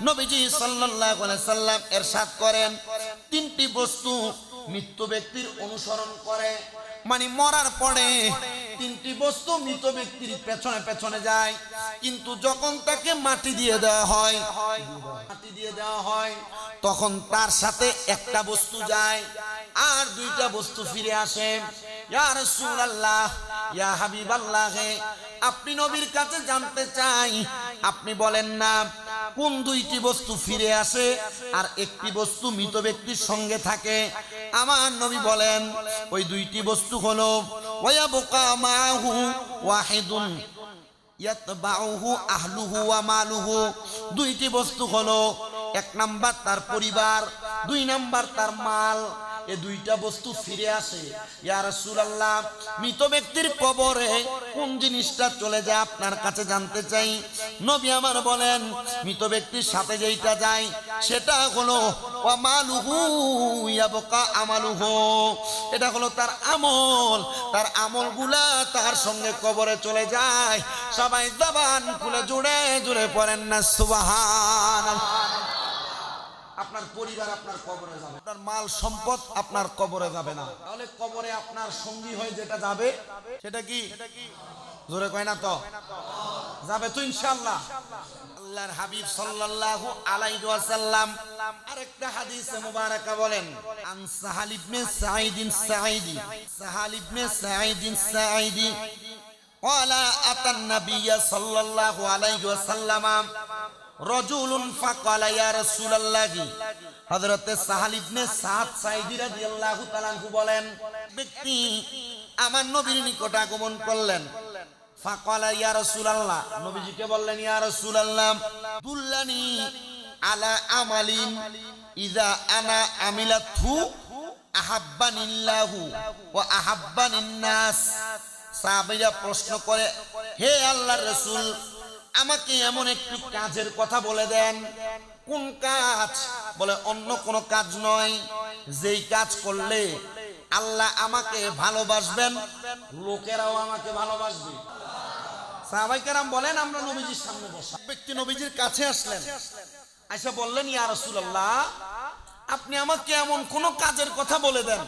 নবীজি সাল্লাল্লাহু আলাইহি সাল্লাম ইরশাদ করেন, তিনটি বস্তু মৃত ব্যক্তির অনুসরণ করে, মানে মরার পরে তিনটি বস্তু মৃত ব্যক্তির পেছনে পেছনে যায়, কিন্তু যখন তাকে মাটি দিয়ে দেওয়া হয় তখন তার সাথে একটা বস্তু যায় আর দুইটা বস্তু ফিরে আসে। ইয়া রাসূলুল্লাহ, ইয়া হাবিবাল্লাহ, আপনি নবীর কাছে জানতে চাই, আপনি বলেন না কোন দুইটি বস্তু ফিরে আসে আর একটি বস্তু মৃত ব্যক্তির সঙ্গে থাকে? আমার নবী বলেন, ওই দুইটি বস্তু হলো ওয়ায়াবকা মাহু ওয়াহিদুন ইয়াতবাউহু আহলুহু ওয়া মালুহু। দুইটি বস্তু হলো, এক নাম্বার তার পরিবার, দুই নাম্বার তার মাল। এই দুইটা বস্তু ফিরে আসে। ইয়া রাসূলুল্লাহ, মৃত ব্যক্তির কবরে কোন জিনিসটা চলে যায় আপনার কাছে জানতে চাই। নবী আমার বলেন, মৃত ব্যক্তির সাথে যেটা যায় সেটা হলো ওয়া মালুহু ইয়াবকা আমালুহু, এটা হলো তার আমল, তার আমলগুলা তার সঙ্গে কবরে চলে যায়। সবাই জবান খুলে জুড়ে জুড়ে পড়েন না সুবহানাল্লাহ। আপনার পরিবার আপনার কবরে যাবে, আপনার মাল সম্পদ আপনার কবরে যাবে না, তাহলে কবরে আপনার সঙ্গী হয়ে যেটা যাবে সেটা কি? জোরে কয় না তো? যাবে তো ইনশাআল্লাহ। আল্লাহর হাবিব সাল্লাল্লাহু আলাইহি ওয়াসাল্লাম আরেকটা হাদিসে মুবারাকা বলেন, আন সাহাল ইবনে সাঈদিন সাঈদি, সাহাল ইবনে সাঈদিন সাঈদি قال أتى النبي صلى الله عليه وسلم رجل فقال يا رسول الله। হযরত সাহাল ইবনে সাদ সাঈদী রাদিয়াল্লাহু তাআলা আনহু বলেন, ব্যক্তি আমার নবীর নিকট আগমন করলেন। ফাকালা ইয়া রাসূলুল্লাহ, নবীজিকে বললেন, ইয়া রাসূলুল্লাহ দুল্লানি আলা আমালিন ইযা আনা আমিলাতহু আহাব্বানিল্লাহু ওয়া আহাব্বানিন নাস। সাহাবীরা প্রশ্ন করে, হে আল্লাহর রাসূল, আমাকে এমন একটি কাজের কথা বলে দেন। কোন কাজ? বলে অন্য কোন কাজ নয়, যেই কাজ করলে আল্লাহ আমাকে ভালোবাসবেন, লোকেরাও আমাকে ভালোবাসবে। সাহাবায়ে কেরাম বলেন, আমরা নবীজির সামনে বসা, ব্যক্তি নবীজির কাছে আসলেন, আয়েশা বললেন, ইয়া রাসূলুল্লাহ, আপনি আমাকে এমন কোন কাজের কথা বলে দেন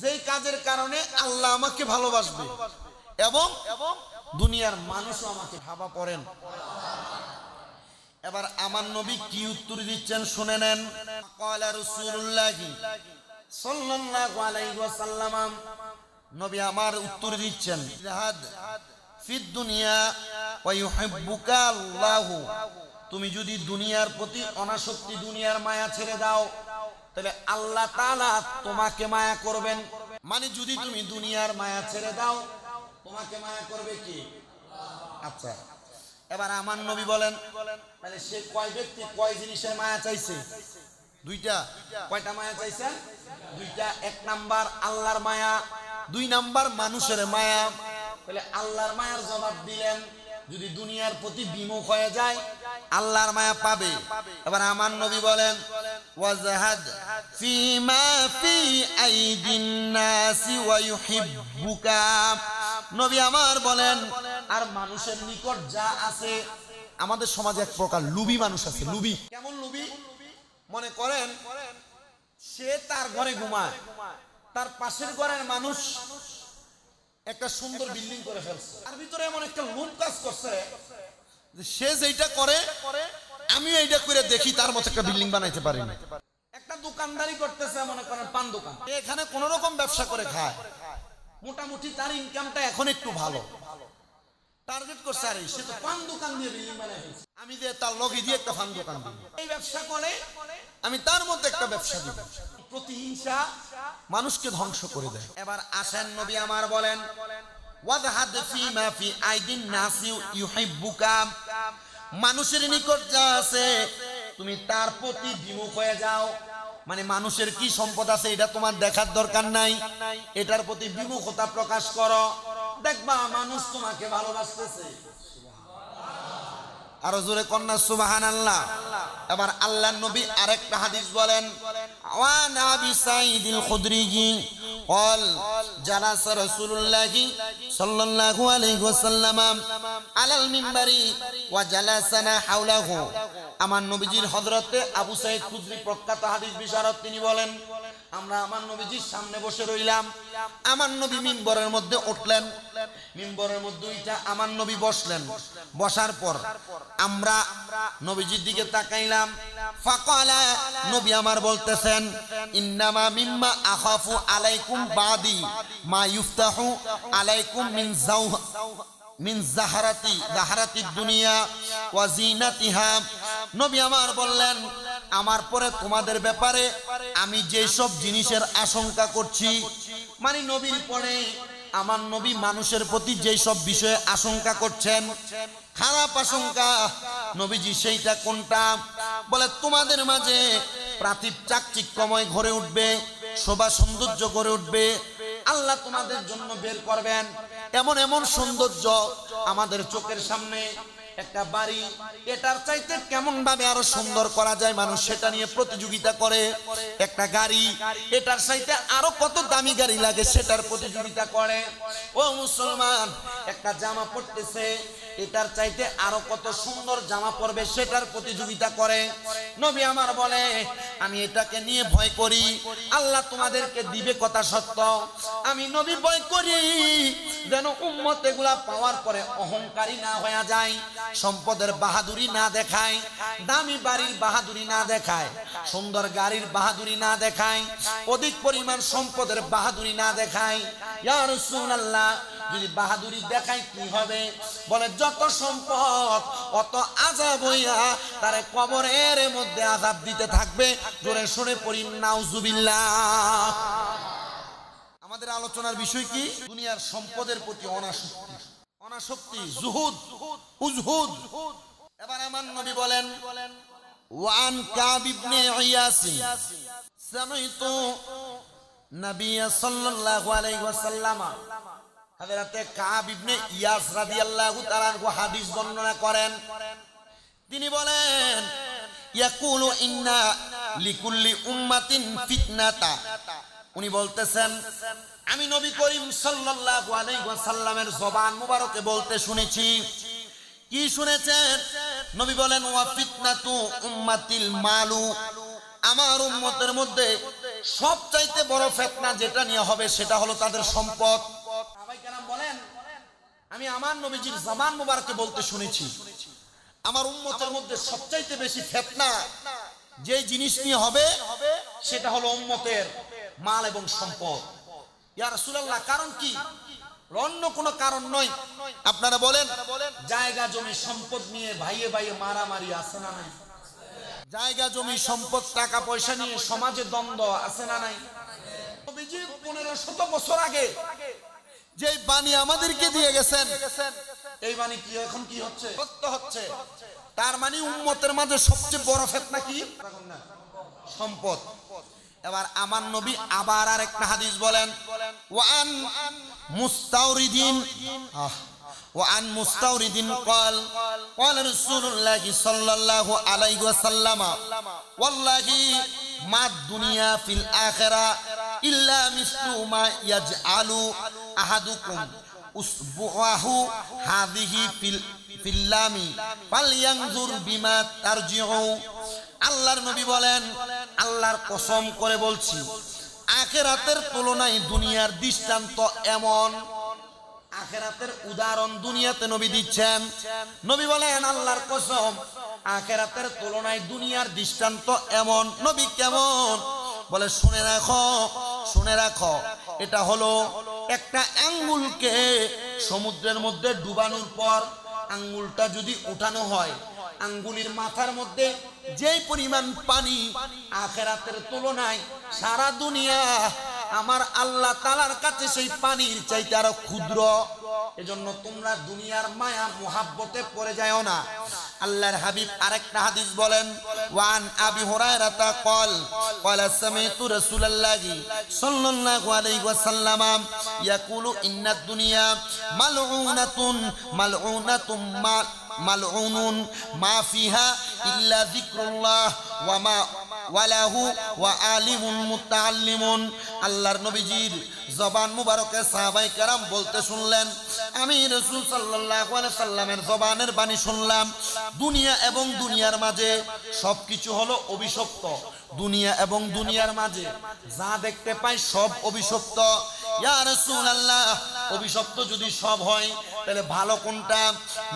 যেই কাজের কারণে আল্লাহ আমাকে ভালোবাসবে এবং দুনিয়ার মানুষও আমাকে ভাবা পড়েন। এবার আমার নবী কি উত্তর দিচ্ছেন শুনে নেন। ক্বালা রাসূলুল্লাহ সাল্লাল্লাহু আলাইহি ওয়াসাল্লাম, নবী আমার উত্তর দিচ্ছেন, জিহাদ ফিদ দুনিয়া ওয়া ইউহিব্বুকা আল্লাহু। তুমি যদি দুনিয়ার প্রতি অনাসক্তি, দুনিয়ার মায়া ছেড়ে দাও, তাহলে আল্লাহ তাআলা তোমাকে মায়া করবেন। মানে যদি তুমি দুনিয়ার মায়া ছেড়ে দাও, তোমাকে মায়া করবে কি? আচ্ছা, এবার আমার নবী বলেন, তাহলে সে কয় ব্যক্তি কয় জিনিসের মায়া চাইছে? দুইটা। কয়টা মায়া চাইছেন? দুইটা। এক নাম্বার আল্লাহর মায়া, দুই নাম্বার মানুষের মায়া। তাহলে আল্লাহর মায়ার জবাব দিলেন, যদি দুনিয়ার প্রতি বিমুখ হয়ে যায় আল্লাহর মায়া পাবে। এবার আমার নবী বলেন, ওয়াজহাদ ফিমা ফি আইদিন নাসি ওয়া ইউহিব্বুকা। নবী আমার বলেন, আর মানুষের নিকট যা আছে, আমাদের সমাজে এক প্রকার লুবি মানুষ আছে। লুবি কেমন লুবি? মনে করেন সে তার ঘরে ঘুমায়, তার পাশের ঘরের মানুষ একটা সুন্দর বিল্ডিং করে ফেলছে, তার ভিতরে এমন একটা লোভ কাজ করছে যে সে যেটা করে আমি এইটা করে দেখি তার মতো একটা বিল্ডিং বানাইতে পারি না। একটা দোকানদারি করতেছে, মনে করেন পান দোকান, এখানে কোন রকম ব্যবসা করে খায়, মোটামুটি তার ইনকামটা এখন একটু ভালো, টার্গেট করছে আরে সে তো পান দোকান দিয়ে বিল্ডিং বানাই ফেলছে, আমি যে তার লগে দিয়ে একটা পান দোকান দিই, এই ব্যবসা করে আমি তার মধ্যে একটা ব্যবসা দিব। প্রতিহিংসা মানুষকে ধ্বংস করে দেয়। এবার আসেন নবী আমার বলেন, ওয়াজহাদ ফিমা ফি আইদিন নাসি ইউহিব্বুকা। মানুষের নিকট যা আছে তুমি তার প্রতি বিমুখ হয়ে যাও। মানে মানুষের কি সম্পদ আছে এটা তোমার দেখার দরকার নাই, এটার প্রতি বিমুখতা প্রকাশ করো, দেখবা মানুষ তোমাকে ভালোবাসতেছে। আরো জোরে কন্যা সুবহানাল্লাহ। এবার আল্লাহর নবী আরেকটা হাদিস বলেন, ওয়া নাবি সাঈদুল খুদরি قال জালাসা রাসূলুল্লাহি সাল্লাল্লাহু আলাইহি ওয়াসাল্লাম আলাল মিম্বারি ওয়া জালাসানা হাওলাহু। আমার নবীজির হযরতে আবু সাঈদ খুদরি প্রখ্যাত হাদিস বিশারদ, তিনি বলেন আমরা আমার নবীজির সামনে বসে রইলাম। আমার নবী মিম্বরের মধ্যে উঠলেন, মিম্বরের মধ্যে উঠা আমার নবী বসলেন। বসার পর আমরা নবীজির দিকে তাকাইলাম। ফাকালা, নবী আমার বলতেছেন ইন্নামা মিম্মা আখাফু আলাইকুম বাদি মা ইফতাহু আলাইকুম মিন জাহারাতি দুনিয়া ওয়া জিনাতিহা। নবী আমার বললেন আমার পরে তোমাদের ব্যাপারে আমি যে সব জিনিসের আশঙ্কা করছি, মানে নবীর পরে আমার নবী মানুষের প্রতি যে সব বিষয়ে আশঙ্কা করছেন, খারাপ আশঙ্কা, নবীজি সেইটা কোনটা? বলে তোমাদের মাঝে প্রাতিভ চাকচিক্যময় ঘরে উঠবে, শোভা সৌন্দর্য গড়ে উঠবে, আল্লাহ তোমাদের জন্য বের করবেন এমন এমন সৌন্দর্য আমাদের চোখের সামনে। একটা বাড়ি এটার চাইতে কেমন ভাবে আরো সুন্দর করা যায় মানুষ সেটা নিয়ে প্রতিযোগিতা করে। একটা গাড়ি এটার চাইতে আরো কত দামি গাড়ি লাগে সেটার প্রতিযোগিতা করে। ও মুসলমান, একটা জামা পরতেছে এটার চাইতে আরো কত সুন্দর জামা পরবে সেটার প্রতিযোগিতা করে। নবী আমার বলে আমি এটাকে নিয়ে ভয় করি, আল্লাহ তোমাদেরকে দিবে কথা সত্য, আমি নবী ভয় করি যেন উম্মত এগুলা পাওয়ার পরে অহংকারী না হয়ে যায়, সম্পদের বাহাদুরি না দেখায়, দামি বাড়ির বাহাদুরি না দেখায়, সুন্দর গাড়ির বাহাদুরি না দেখায়, অধিক পরিমাণ সম্পদের বাহাদুরি না দেখায়। ইয়া রাসূলুল্লাহ, যদি বাহাদুরি দেখায় কি হবে? বলে যত সম্পদ অত আযাব হইয়া তারে কবরের মধ্যে আযাব দিতে থাকবে। জোরে শুনে পড়ি নাউজুবিল্লাহ। আমাদের আলোচনার বিষয় কি? দুনিয়ার সম্পদের প্রতি অনাসক্তি, অনাসক্তি, জুহুদ, উজহুদ। এবার আমার নবী বলেন ওয়ান কাব ইবনে ইয়াস সামাইতু নবী সাল্লাল্লাহু আলাইহি ওয়াসাল্লাম, হযরতে কাব ইবনে ইয়াস রাদিয়াল্লাহু তাআলা আনহু হাদিস বর্ণনা করেন। তিনি বলেন ইয়াকুলু ইন্না লিকুল্লি উম্মাতিন ফিতনাতা। উনি বলতেছেন আমি নবী করিম সাল্লাল্লাহু আলাইহি ওয়াসাল্লামের জবান মুবারকে বলতে শুনেছি। কি শুনেছেন? নবী বলেন ওয়া ফিতনাতু উম্মাতিল মালু, আমার উম্মতের মধ্যে সবচাইতে বড় ফিতনা যেটা নিয়ে হবে সেটা হলো তাদের সম্পদ। সাহাবায়ে কেরাম বলেন আমি আমার নবীজির জবান মুবারকে বলতে শুনেছি আমার উম্মতের মধ্যে সবচাইতে বেশি ফিতনা যে জিনিস নিয়ে হবে সেটা হলো উম্মতের মাল এবং সম্পদ। ইয়া রাসূলুল্লাহ, কারণ কি? অন্য কোনো কারণ নয়। আপনারা বলেন জায়গা জমি সম্পদ নিয়ে ভাইয়ে ভাইয়ে মারামারি আছে না নাই? জায়গা জমি সম্পদ টাকা পয়সা নিয়ে সমাজে দ্বন্দ্ব আছে না নাই? নবীজি 1500 বছর আগে যে বাণী আমাদেরকে দিয়ে গেছেন এই বাণী কি এখন কি হচ্ছে? সত্য হচ্ছে। তার মানে উম্মতের মাঝে সবচেয়ে বড় ফিতনা কি? সম্পদ। এবার আমার নবী আবার আরেকটা হাদিস বলেন ওয়ান মুস্তাওরিদিন قال قال رسول الله صلى الله عليه وسلم والله ما الدنيا في الآخرة إلا مثل ما يجعل أحدكم أصبعه هذه في اللام فلينظر بما ترجع। আল্লাহর নবী বলেন আল্লাহর কসম করে বলছি আখিরাতের তুলনায় দুনিয়ার দৃষ্টান্ত এমন। আখিরাতের উদাহরণ দুনিয়াতে নবী দিচ্ছেন। নবী বলেন আল্লাহর কসম আখিরাতের তুলনায় দুনিয়ার দৃষ্টান্ত এমন। নবী কেমন? বলে শুনে রাখো, শুনে রাখো, এটা হলো একটা আঙ্গুলকে সমুদ্রের মধ্যে ডুবানোর পর আঙ্গুলটা যদি উঠানো হয়, আঙ্গুলির মাথার মধ্যে যেই পরিমাণ পানি, আখিরাতের তুলনায় সারা দুনিয়া আমার আল্লাহ তাআলার কাছে সেই পানির চাইতে আরো ক্ষুদ্র। এজন্য তোমরা দুনিয়ার মায়া মুহাব্বতে পড়ে যাও না। আল্লাহর হাবিব আরেকটা হাদিস বলেন ওয়ান আবি হুরায়রা قال قال سمعت رسول الله صلى الله عليه وسلم يقول ان الدنيا ملعونة ملعونة ملعون ما فيها إلا ذكر الله ওয়ালাহু ওয়া আলিমুন মুতাআল্লিমুন। আল্লাহর নবীজির জবান মুবারকে সাহাবায়ে কেরাম বলতে শুনলেন, আমি রাসূল সাল্লাল্লাহু আলাইহি সাল্লামের জবানের বাণী শুনলাম, দুনিয়া এবং দুনিয়ার মাঝে সবকিছু হলো অভিশপ্ত। দুনিয়া এবং দুনিয়ার মাঝে যা দেখতে পাই সব অভিশপ্ত। ইয়া রাসূলুল্লাহ, অভিশপ্ত যদি সব হয় তাহলে ভালো কোনটা?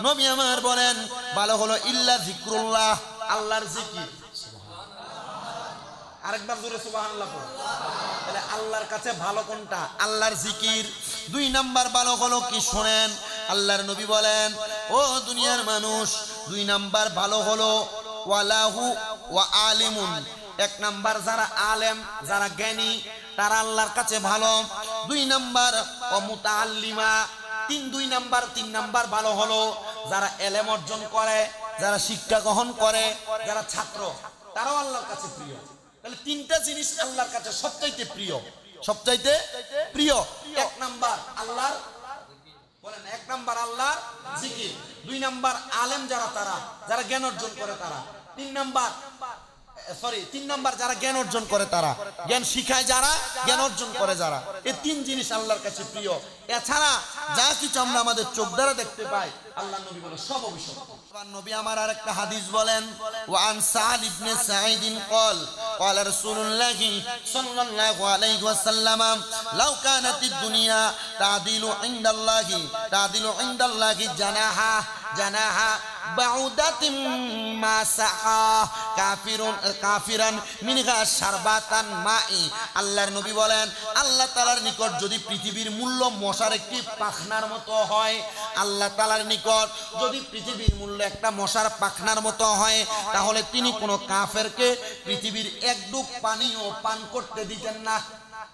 নবী আমার বলেন, ভালো হলো ইল্লা যিকরুল্লাহ, আল্লাহর জিকির। আরেকবার জোরে সুবহানাল্লাহ। তাহলে আল্লাহর কাছে ভালো কোনটা? আল্লাহর জিকির। 2 নাম্বার ভালো হলো কি শোনেন, আল্লাহর নবী বলেন, ও দুনিয়ার মানুষ, 2 নাম্বার ভালো হলো ওয়ালাহু ওয়া আলিমুন। 1 নাম্বার যারা আলেম, যারা জ্ঞানী, তারা আল্লাহর কাছে ভালো। 2 নাম্বার ও মুতাআল্লিমা। 3 নাম্বার ভালো হলো যারা ইলম অর্জন করে, যারা শিক্ষা গ্রহণ করে, যারা ছাত্র, তারাও আল্লাহর কাছে প্রিয়। তাহলে 3টা জিনিস আল্লাহর কাছে সবচাইতে প্রিয়, সবচাইতে প্রিয়। 1 নাম্বার আল্লাহর, বলেন 1 নাম্বার আল্লাহর জিকির। 2 নাম্বার আলেম যারা, তারা যারা জ্ঞান অর্জন করে তারা। 3 নাম্বার যারা জ্ঞান অর্জন করে, তারা জ্ঞান শিখায়, যারা জ্ঞান অর্জন করে যারা। এই 3 জিনিস আল্লাহর কাছে প্রিয়। এছাড়া যা কিছু আমরা আমাদের চোখ দ্বারা দেখতে পাই, আল্লাহর নবী বলে সব অভিশপ্ত। নবী আমার আরেকটা হাদিস বলেন, ওয়ান সা'দ ইবনে সাঈদ قال قال رسول الله صلى الله عليه وسلم لو كانت الدنيا تعدل عند الله جناها بعودة ما سقى كافرا منها شربة ماء। আল্লাহর নবী বলেন, আল্লাহ তাআলার নিকট যদি পৃথিবীর মূল্য মশার একটি পাখনার মতো হয়, আল্লাহ তাআলার নিকট যদি পৃথিবীর মূল্য একটা মশার পাখনার মতো হয়, তাহলে তিনি কোনো কাফেরকে পৃথিবীর এক ডুব পানিও পান করতে দিতেন না।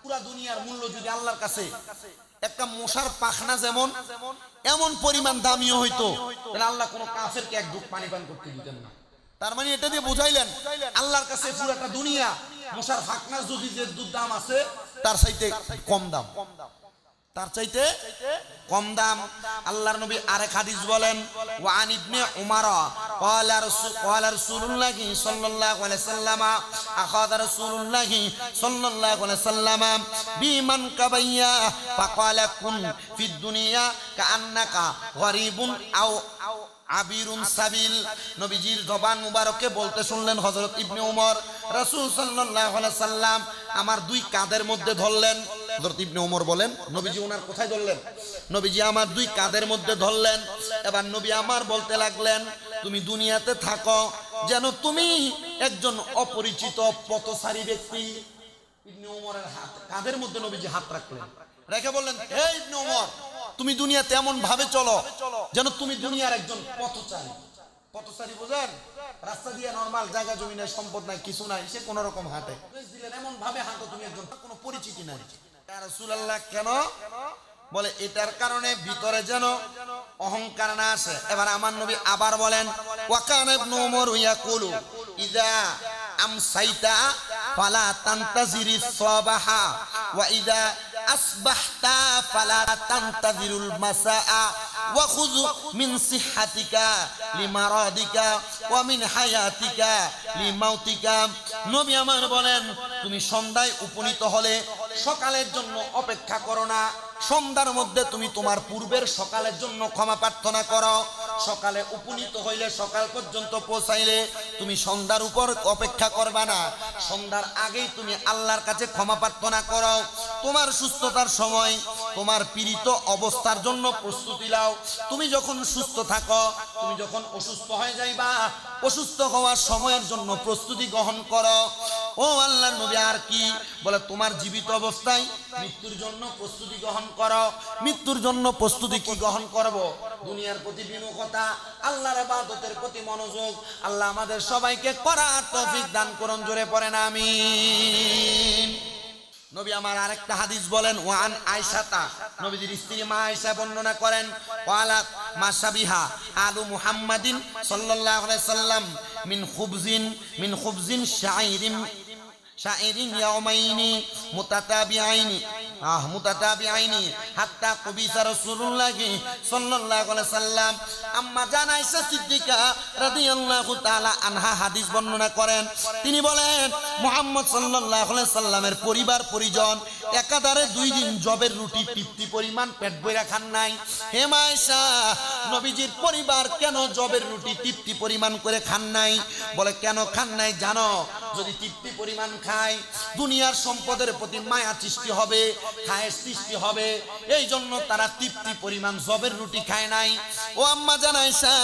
পুরা দুনিয়ার মূল্য যদি আল্লাহর কাছে একটা মশার পাখনা যেমন এমন পরিমাণ দামিও হইতো, তাহলে আল্লাহ কোনো কাফেরকে এক ডুব পানি পান করতে দিতেন না। তার মানে এটা দিয়ে বুঝাইলেন, আল্লাহর কাছে পুরাটা দুনিয়া মশার পাখনার যদি যে দাম আছে, তার চাইতে কম দাম, তার চাইতে কম দাম। আল্লাহর নবী আরেক হাদিস বলেন, ওয়ান ইবনে উমার قال رسول الله صلى الله عليه وسلم اخذ رسول الله صلى الله عليه وسلم بمن كبيا فقال كن في الدنيا كأنك غريب او আবিরুন সাবিল। নবীজির জবান মুবারকে বলতে শুনলেন হযরত ইবনে উমর, রাসূল সাল্লাল্লাহু আলাইহি সাল্লাম আমার 2 কাঁধের মধ্যে ধরলেন। হযরত ইবনে উমর বলেন, নবীজি ওনার কোথায় ধরলেন? নবীজি আমার 2 কাঁধের মধ্যে ধরলেন। এবার নবী আমার বলতে লাগলেন, তুমি দুনিয়াতে থাকো যেন তুমি একজন অপরিচিত পথচারী ব্যক্তি। ইবনে উমরের কাঁধের মধ্যে নবীজি হাত রাখলেন, রেখে বললেন, হে ইবনে উমর, তুমি দুনিয়াতে এমন ভাবে চলো যেন তুমি দুনিয়ার একজন পথচারী। পথচারী বোঝেন? রাস্তা দিয়ে নরমাল, জায়গা জমি নাই, সম্পদ নাই, কিছু নাই, সে কোন রকম হাঁটে। এমন ভাবে হাঁটো তুমি একজন, কোনো পরিচিতি নাই। ইয়া রাসূলুল্লাহ, কেন? বলে এটার কারণে ভিতরে যেন অহংকার না আসে। এবার আমার নবী আবার বলেন, ওয়াকানা ইবনে উমর ইয়াকুলু ইযা আমসাইতা ফালা তানতাজিরিস সাবাহা ওয়া ইযা আসবাহতা ফালা তানতাজিরুল মাসাআ ওয়া খুয মিন সিহহাতিকা লিমারাদিকা ওয়া মিন হায়াতিকা লিমাউতিকা। নবী আমার বলেন, তুমি সন্ধ্যায় উপনীত হলে সকালের জন্য অপেক্ষা করো না, সন্ধ্যার মধ্যে তুমি তোমার পূর্বের সকালের জন্য ক্ষমা প্রার্থনা করো। সকালে উপনীত হইলে, সকাল পর্যন্ত পৌঁছাইলে তুমি সন্ধ্যার উপর অপেক্ষা করবা না, সন্ধ্যার আগেই তুমি আল্লাহর কাছে ক্ষমা প্রার্থনা করো। তোমার সুস্থতার সময়, তোমার পীড়িত অবস্থার জন্য প্রস্তুতি নাও। তুমি যখন সুস্থ থাকো, তুমি যখন অসুস্থ হয়ে যাইবা, অসুস্থ হওয়ার সময়ের জন্য প্রস্তুতি গ্রহণ করো। ও আল্লাহর নবী, আর কি বলে? তোমার জীবিত অবস্থায় মৃত্যুর জন্য প্রস্তুতি গ্রহণ করো। মৃত্যুর জন্য প্রস্তুতি কি গ্রহণ করব? দুনিয়ার প্রতি বিমুখতা, আল্লাহর ইবাদতের প্রতি মনোযোগ। আল্লাহ আমাদের সবাইকে করার তৌফিক দান করুন, জোরে পড়েন আমিন। নবী আমার আরেকটা হাদিস বলেন, ওয়ান আয়েশাতা, নবীজির স্ত্রী মা আয়েশা বর্ণনা করেন, ওয়ালাত মাশাবিহা আলু মুহাম্মাদিন সাল্লাল্লাহু আলাইহি সাল্লাম মিন খুবজিন শাইরিন ইয়াউমাইনি মুতাতাবিআইনি মুতাতাবিআইনি হাত্তা কুবিসা রাসূলুল্লাহ সাল্লাল্লাহু আলাইহি সাল্লাম। আম্মা জান আয়েশা সিদ্দিকা রাদিয়াল্লাহু তাআলা আনহা হাদিস বর্ণনা করেন। তিনি বলেন মুহাম্মদ সাল্লাল্লাহু আলাইহি সাল্লামের পরিবার পরিজন একাধারে 2 দিন জবের রুটি তৃপ্তি পরিমাণ পেট ভরে খান নাই। হে মা আয়েশা, নবীজির পরিবার কেন জবের রুটি তৃপ্তি পরিমাণ করে খান নাই? বলে কেন খান নাই জানো? যদি তৃপ্তি পরিমাণ খায় দুনিয়ার সম্পদের প্রতি মায়া সৃষ্টি হবে, খায়ের সৃষ্টি হবে, এই জন্য তারা তৃপ্তি পরিমাণ জবের রুটি খায় নাই। ও আম্মা জান আয়েশা,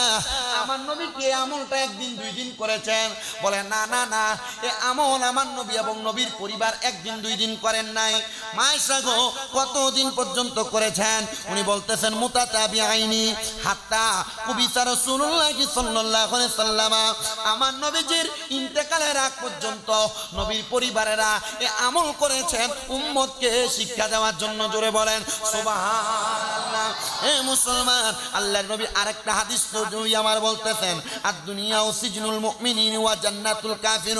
আমার নবী কি আমলটা 1 দিন 2 দিন করেছেন? বলে না না না, এই আমল আমার নবী এবং নবীর পরিবার 1 দিন 2 দিন করেন নাই। মা আয়েশা গো, কতদিন পর্যন্ত করেছেন? উনি বলতেছেন মুতাতাবিআইনি হাত্তা কুবিসা রাসূলুল্লাহ সাল্লাল্লাহু আলাইহি সাল্লাম। আমার নবীজির ইন্তেকালের আগ পর্যন্ত নবীর পরিবারেরা এই আমল করেছেন উম্মতকে শিক্ষা দেওয়ার জন্য। জোরে বলেন সুবহানাল্লাহ। হে মুসলমান, আল্লাহর নবী আরেকটা হাদিস নবী আমার বলতেছেন আর দুনিয়া ও সিজনুল মুমিনিন ওয়া জান্নাতুল কাফির।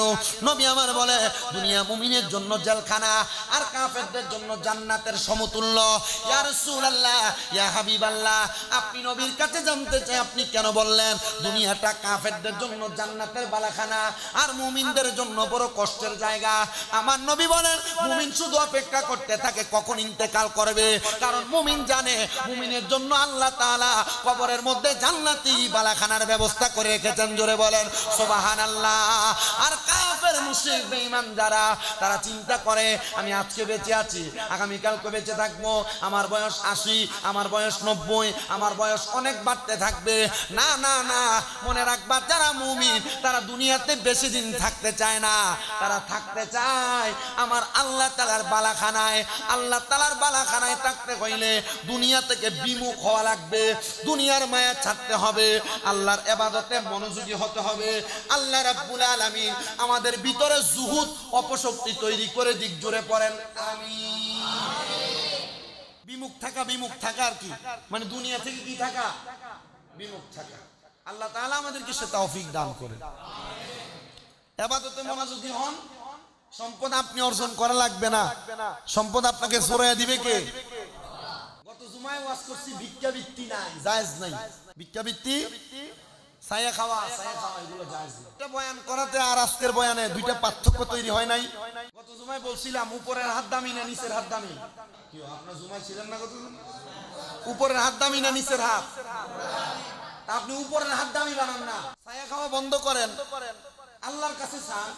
নবী আমার বলে দুনিয়া মুমিনের জন্য জেলখানা আর কাফেরদের জন্য জান্নাতের সমতুল্য। ইয়া রাসূলুল্লাহ, ইয়া হাবিবাল্লাহ, আপনি নবীর কাছে জানতে চাই আপনি কেন বললেন দুনিয়াটা কাফেরদের জন্য জান্নাতের বালাখানা আর মুমিনদের জন্য বড় কষ্টের জায়গা? আমার নবী বলেন মুমিন শুধু অপেক্ষা করতে থাকে কখন ইন্তেকাল করবে, কারণ মুমিন জানে মুমিনের জন্য আল্লাহ তাআলা কবরের মধ্যে জান্নাতি বালাখানার ব্যবস্থা করে রেখেছেন। জোরে বলেন সুবহানাল্লাহ। আর কাফের মুশরিক বেঈমান যারা, তারা চিন্তা করে আমি আজকে বেঁচে আছি, আগামী কালকে বেঁচে থাকবো, আমার বয়স 80, আমার বয়স 90, আমার বয়স অনেক বাড়তে থাকবে। না না না, মনে রাখবা যারা মুমিন তারা দুনিয়াতে বেশি দিন থাকতে চায় না, তারা থাকতে চায় আমার আল্লাহ তাআলার বালাখানায়। আল্লাহ তাআলার বালাখানায় থাকতে হইলে দুনিয়া থেকে বিমুখ হওয়া লাগবে, দুনিয়ার মায়া ছাড়তে হবে, আল্লাহর ইবাদতে মনোযোগী হতে হবে। আল্লাহ রাব্বুল আলামিন আমাদের ভিতরে জুহুদ অপশক্তি তৈরি করে দিক। জোরে পড়েন আমিন। বিমুখ থাকা আর কি মানে দুনিয়া থেকে কি থাকা? বিমুখ থাকা। আল্লাহ তাআলা আমাদেরকে সে তৌফিক দান করেন। ইবাদতে মনোযোগী হন। সম্পদ আপনি অর্জন করা লাগবে না, সম্পদ আপনাকে জোরায়া দিবে কে? গত জুমায় ওয়াজ করছি ভিক্ষাবৃত্তি নাই, জায়েজ নাই। ভিক্ষাবৃত্তি ছায়া খাওয়া এগুলো জায়েজ না। এটা বয়ান করাতে আর আজকের বয়ানে 2টা পার্থক্য তৈরি হয় নাই। গত জুমায় বলছিলাম উপরের হাত দামি না নিচের হাত দামি? কি আপনারা জুমায় ছিলেন না? গত উপরের হাত দামি না নিচের হাত? আপনি উপরের হাত দামি বানান না, ছায়া খাওয়া বন্ধ করেন, আল্লাহর কাছে চান,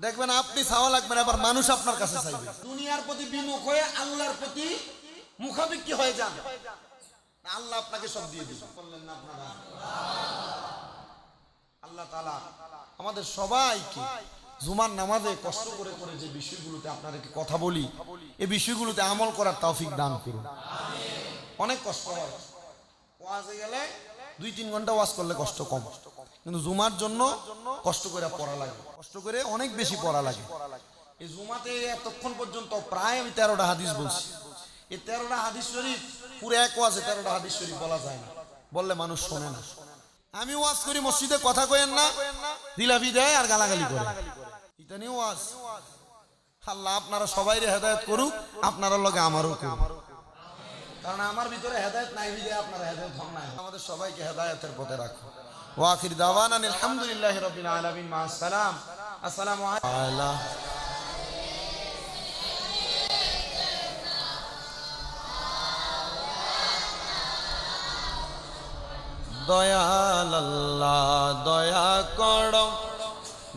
দেখবেন আপনি চাওয়া লাগবে না, আবার মানুষ আপনার কাছে চাইবে। দুনিয়ার প্রতি বিমুখ হয়ে আল্লাহর প্রতি মুখাপেক্ষী হয়ে যান, আল্লাহ আপনাকে সব দিয়ে দিবেন। বললেন না আপনারা? আল্লাহ তাআলা আমাদের সবাইকে জুমার নামাজে কষ্ট করে করে যে বিষয়গুলোতে আপনাদেরকে কথা বলি, এই বিষয়গুলোতে আমল করার তৌফিক দান করুন। অনেক কষ্ট হয়, ওয়াজে গেলে 2-3 ঘন্টা ওয়াজ করলে কষ্ট কম, কিন্তু জুমার জন্য কষ্ট করে পড়া লাগে, কষ্ট করে অনেক বেশি পড়া লাগে। এই জুমাতে এতক্ষণ পর্যন্ত প্রায় আমি 13টা হাদিস বলছি। এই 13টা হাদিস শরীফ পুরো এক ওয়াজে 13টা হাদিস শরীফ বলা যায় না, বললে মানুষ শোনে না। আমি ওয়াজ করি মসজিদে, কথা কইেন না, দিলাফি দেয় আর গালাগালি করে, এটা নিয়ে ওয়াজ। আল্লাহ আপনারা সবাইরে হেদায়েত করুক, আপনারা লগে আমারও করুক, কারণ আমার ভিতরে হেদায়েত নাই বিদে আপনারা হেদায়েত হন না। আমাদের সবাইকে হেদায়েতের পথে রাখো। ওয়া আখির দাওয়ানা আলহামদুলিল্লাহি রাব্বিল আলামিন। মা আসসালাম। আসসালামু আলাইকুম। দয়াল আল্লাহ দয়া করো,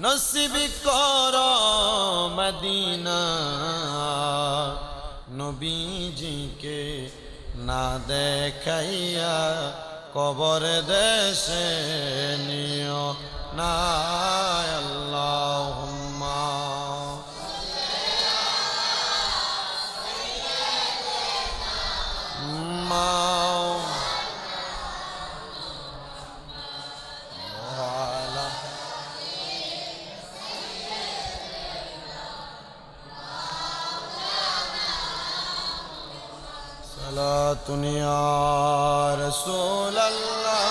নসিব করো মদিনা, নবীজিকে না দেখাইয়া কবর দেশে নিও না। আল্লাহুম্মা সালাতুন ইয়া রাসূলাল্লাহ।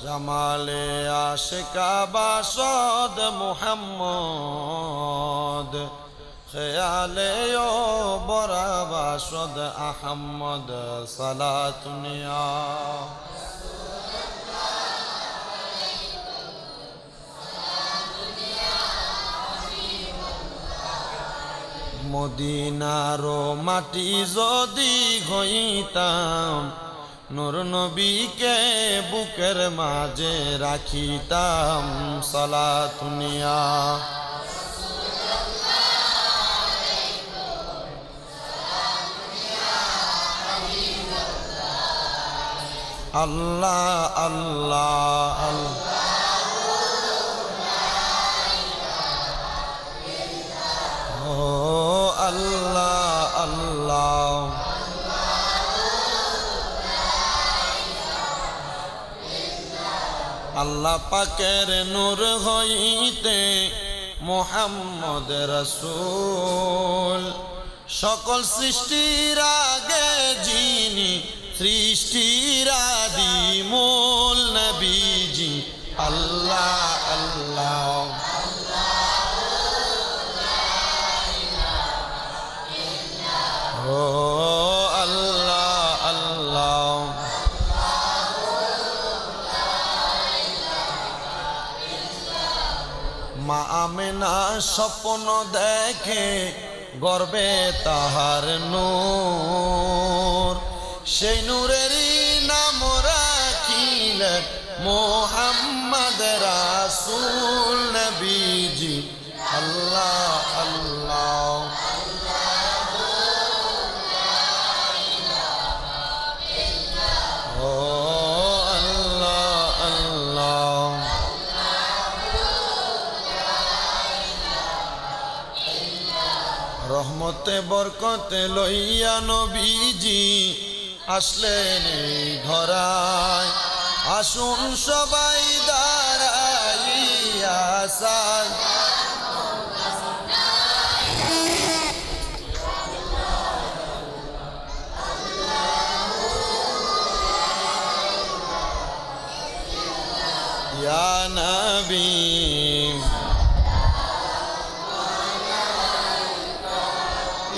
জামালে আশিকা বাসদ মুহাম্মদ খেয়ালে ও বরা বাসদ আহম্মদ সালাতুনিয়া মদিনার মাটি যদি হইতাম নূর নবীকে বুকের মাঝে রাখিতাম সালাতুনিয়া আল্লাহ আল্লাহ আল্লাহ আল্লাহ আল্লাহ আল্লাহ পাকের নূর হইতে মুহাম্মদ রাসূল সকল সৃষ্টির আগে যিনি সৃষ্টির আদি মূল নবীজি আল্লাহ আল্লাহ ও আল্লাহ আল্লাহ মা আমেনা স্বপ্ন দেখে গর্বে তাহার নূর সেই নূরেরই নাম রাখিলেন মুহাম্মদ রাসূল নবীজি আল্লাহ আল্লাহ ও আল্লাহ আল্লাহ রহমতে বরকতে লইয়া নবীজি আসলেন এই ধরায় আসুন সবাই দাঁড়াইয়া সাল ইয়া নবী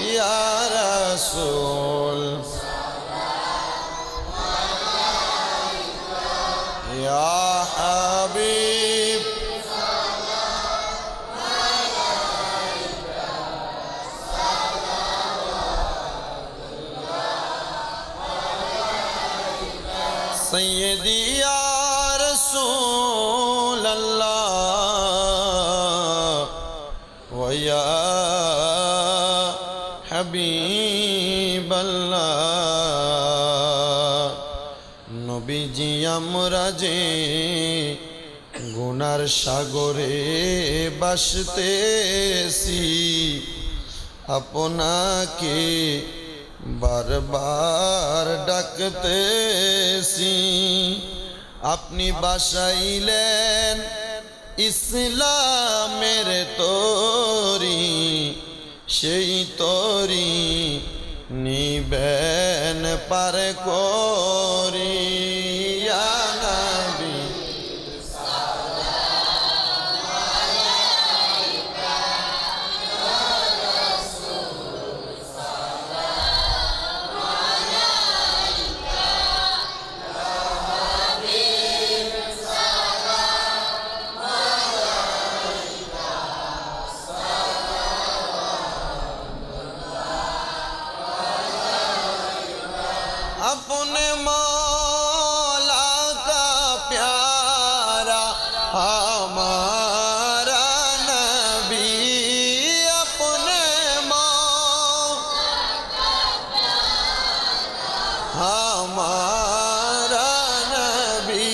ইয়া রাসূল ইয়া হাবিব সাইয়্যিদি ইয়া রাসূল আল্লাহ ওয়া ইয়া হাবিব আল্লাহ নবীজি আমরা যে গুনার সাগরে ভাসতেছি আপনাকে বারবার ডাকতেছি আপনি বাসাইলেন ইসলামের তরি সেই তরি নিবেন পার করি ইয়া নবী अपने मौला का प्यारा हमारा नबी अपने मौला का प्यारा हमारा नबी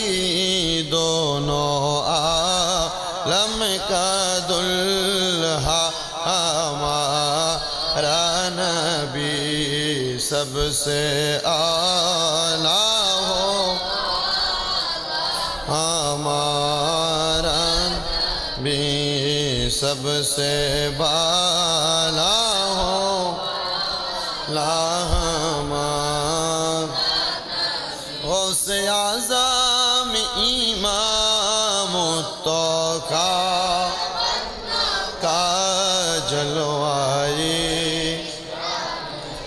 दोनों आलम का दुल्हा हमारा नबी सबसे आला हो हमारा भी सबसे बाला हो लाहमा गौसे आज़म मुस्तका का जलवाए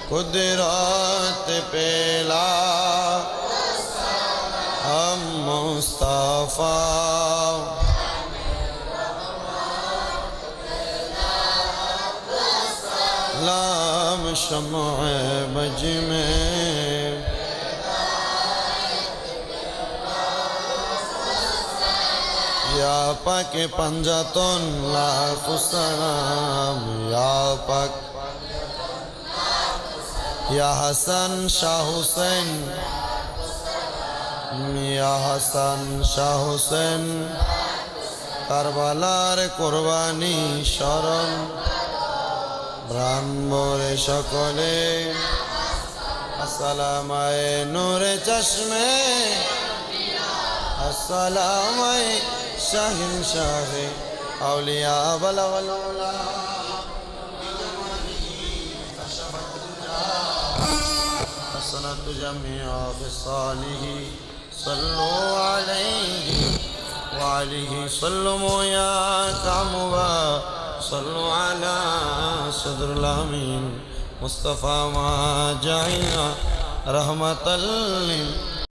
कुदरत पेला हम मुस्तफा लाम शम्अ मज में या पाक पंजातन लाख सलाम या पाक या हसन शाह हुसैन या हसन शाह हुसैन करबलार कुरबानी शरण ब्राह्मणे सकले अस्सलामाए नूरे चश्मे अस्सलामाए शाहिन शाहे औलिया बलवलौला हसनत जमीआ बिसालिही सल्लु अलैहि वालिहि सल्लमु या कामुवा सल्लु अला सदरुल अमीन मुस्तफा मा जाइना रहमतल लिल